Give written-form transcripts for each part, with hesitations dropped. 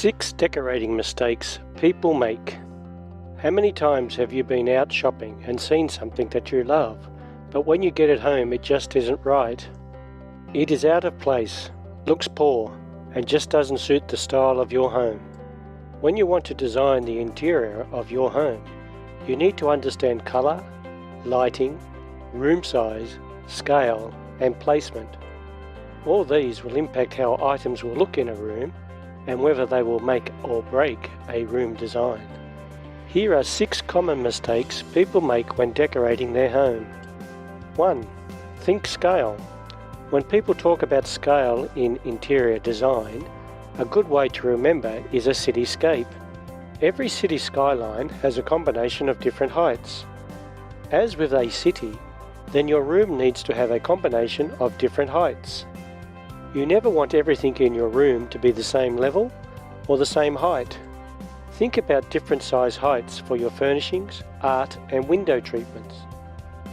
6 decorating mistakes people make. How many times have you been out shopping and seen something that you love, but when you get it home it just isn't right? It is out of place, looks poor, and just doesn't suit the style of your home. When you want to design the interior of your home, you need to understand colour, lighting, room size, scale, and placement. All these will impact how items will look in a room and whether they will make or break a room design. Here are 6 common mistakes people make when decorating their home. 1. Think scale. When people talk about scale in interior design, a good way to remember is a cityscape. Every city skyline has a combination of different heights. As with a city, then your room needs to have a combination of different heights. You never want everything in your room to be the same level or the same height. Think about different size heights for your furnishings, art and window treatments.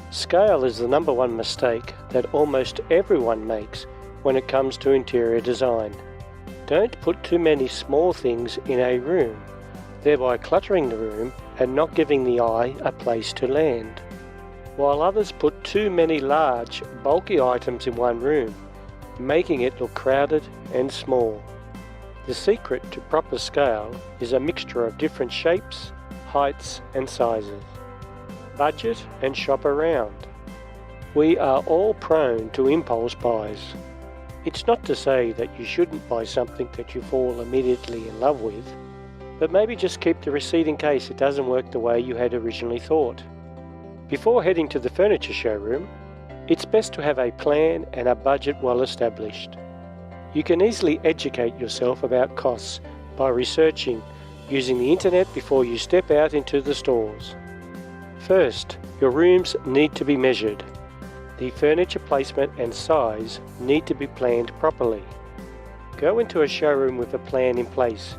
Scale is the number one mistake that almost everyone makes when it comes to interior design. Don't put too many small things in a room, thereby cluttering the room and not giving the eye a place to land. While others put too many large, bulky items in one room, making it look crowded and small. The secret to proper scale is a mixture of different shapes, heights and sizes. Budget and shop around. We are all prone to impulse buys. It's not to say that you shouldn't buy something that you fall immediately in love with, but maybe just keep the receipt in case it doesn't work the way you had originally thought. Before heading to the furniture showroom, it's best to have a plan and a budget well established. You can easily educate yourself about costs by researching using the internet before you step out into the stores. First, your rooms need to be measured. The furniture placement and size need to be planned properly. Go into a showroom with a plan in place,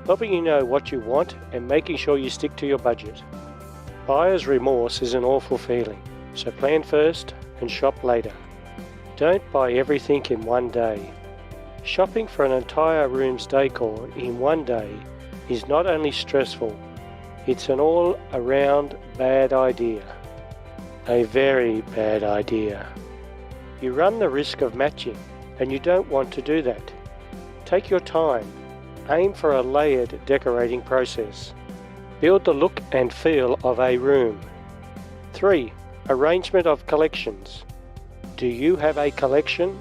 helping you know what you want and making sure you stick to your budget. Buyer's remorse is an awful feeling, so plan first and shop later. Don't buy everything in one day. Shopping for an entire room's decor in one day is not only stressful, it's an all-around bad idea. A very bad idea. You run the risk of matching, and you don't want to do that. Take your time. Aim for a layered decorating process. Build the look and feel of a room. 3. Arrangement of collections. Do you have a collection?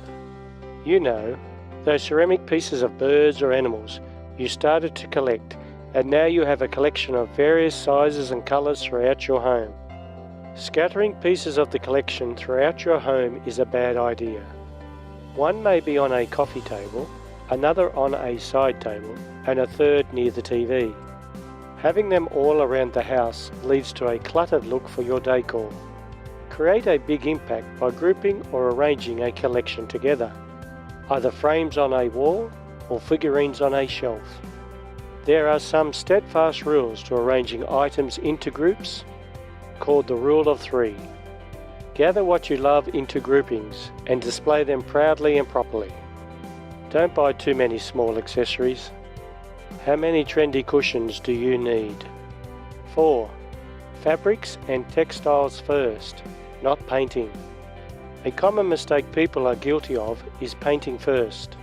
You know, those ceramic pieces of birds or animals you started to collect, and now you have a collection of various sizes and colours throughout your home. Scattering pieces of the collection throughout your home is a bad idea. One may be on a coffee table, another on a side table, and a third near the TV. Having them all around the house leads to a cluttered look for your decor. Create a big impact by grouping or arranging a collection together, either frames on a wall or figurines on a shelf. There are some steadfast rules to arranging items into groups, called the Rule of 3. Gather what you love into groupings and display them proudly and properly. Don't buy too many small accessories. How many trendy cushions do you need? 4. Fabrics and textiles first, not painting. A common mistake people are guilty of is painting first.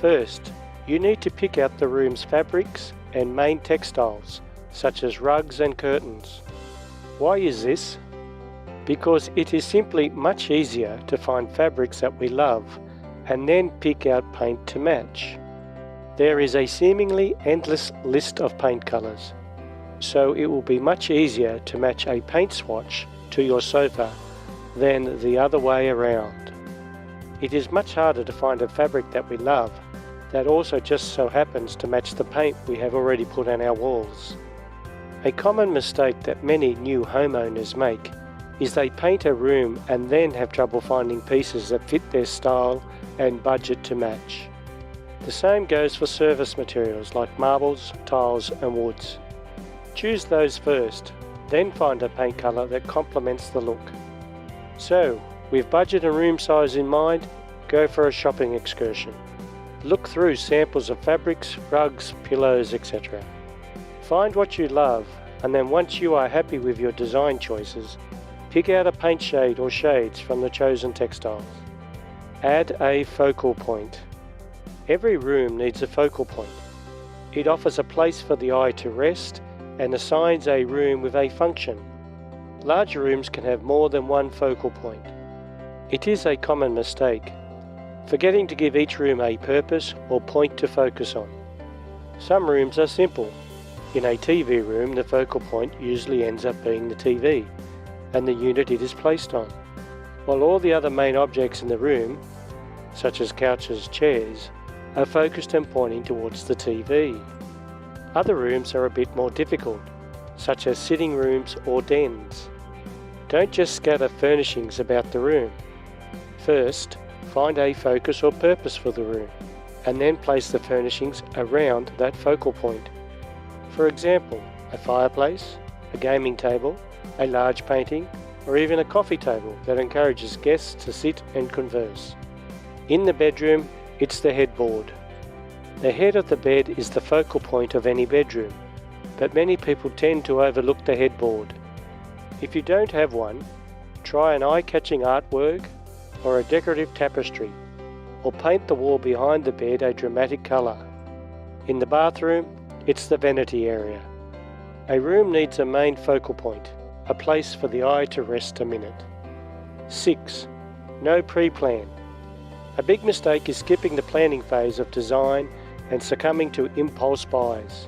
First, you need to pick out the room's fabrics and main textiles, such as rugs and curtains. Why is this? Because it is simply much easier to find fabrics that we love and then pick out paint to match. There is a seemingly endless list of paint colours, so it will be much easier to match a paint swatch to your sofa than the other way around. It is much harder to find a fabric that we love that also just so happens to match the paint we have already put on our walls. A common mistake that many new homeowners make is they paint a room and then have trouble finding pieces that fit their style and budget to match. The same goes for surface materials like marbles, tiles and woods. Choose those first, then find a paint colour that complements the look. So, with budget and room size in mind, go for a shopping excursion. Look through samples of fabrics, rugs, pillows, etc. Find what you love, and then once you are happy with your design choices, pick out a paint shade or shades from the chosen textiles. Add a focal point. Every room needs a focal point. It offers a place for the eye to rest and assigns a room with a function. Larger rooms can have more than one focal point. It is a common mistake, forgetting to give each room a purpose or point to focus on. Some rooms are simple. In a TV room, the focal point usually ends up being the TV and the unit it is placed on, while all the other main objects in the room, such as couches, chairs, are focused and pointing towards the TV. Other rooms are a bit more difficult, such as sitting rooms or dens. Don't just scatter furnishings about the room. First, find a focus or purpose for the room, and then place the furnishings around that focal point. For example, a fireplace, a gaming table, a large painting, or even a coffee table that encourages guests to sit and converse. In the bedroom, it's the headboard. The head of the bed is the focal point of any bedroom, but many people tend to overlook the headboard. If you don't have one, try an eye-catching artwork or a decorative tapestry, or paint the wall behind the bed a dramatic colour. In the bathroom, it's the vanity area. A room needs a main focal point, a place for the eye to rest a minute. 6. No pre-plan. A big mistake is skipping the planning phase of design and succumbing to impulse buys.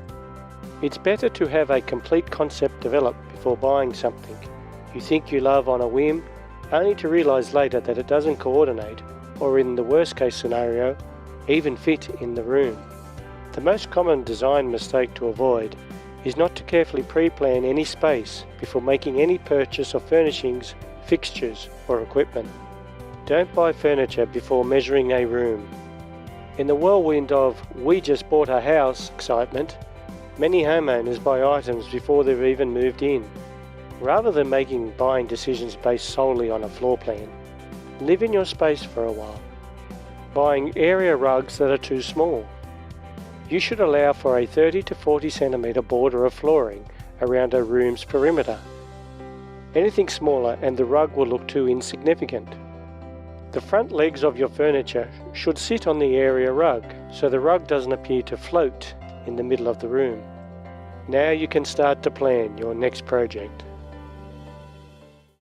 It's better to have a complete concept developed before buying something you think you love on a whim, only to realise later that it doesn't coordinate, or in the worst case scenario, even fit in the room. The most common design mistake to avoid is not to carefully pre-plan any space before making any purchase of furnishings, fixtures or equipment. Don't buy furniture before measuring a room. In the whirlwind of "we just bought a house" excitement, many homeowners buy items before they've even moved in. Rather than making buying decisions based solely on a floor plan, live in your space for a while. Buying area rugs that are too small. You should allow for a 30 to 40 centimetre border of flooring around a room's perimeter. Anything smaller and the rug will look too insignificant. The front legs of your furniture should sit on the area rug, so the rug doesn't appear to float in the middle of the room. Now you can start to plan your next project.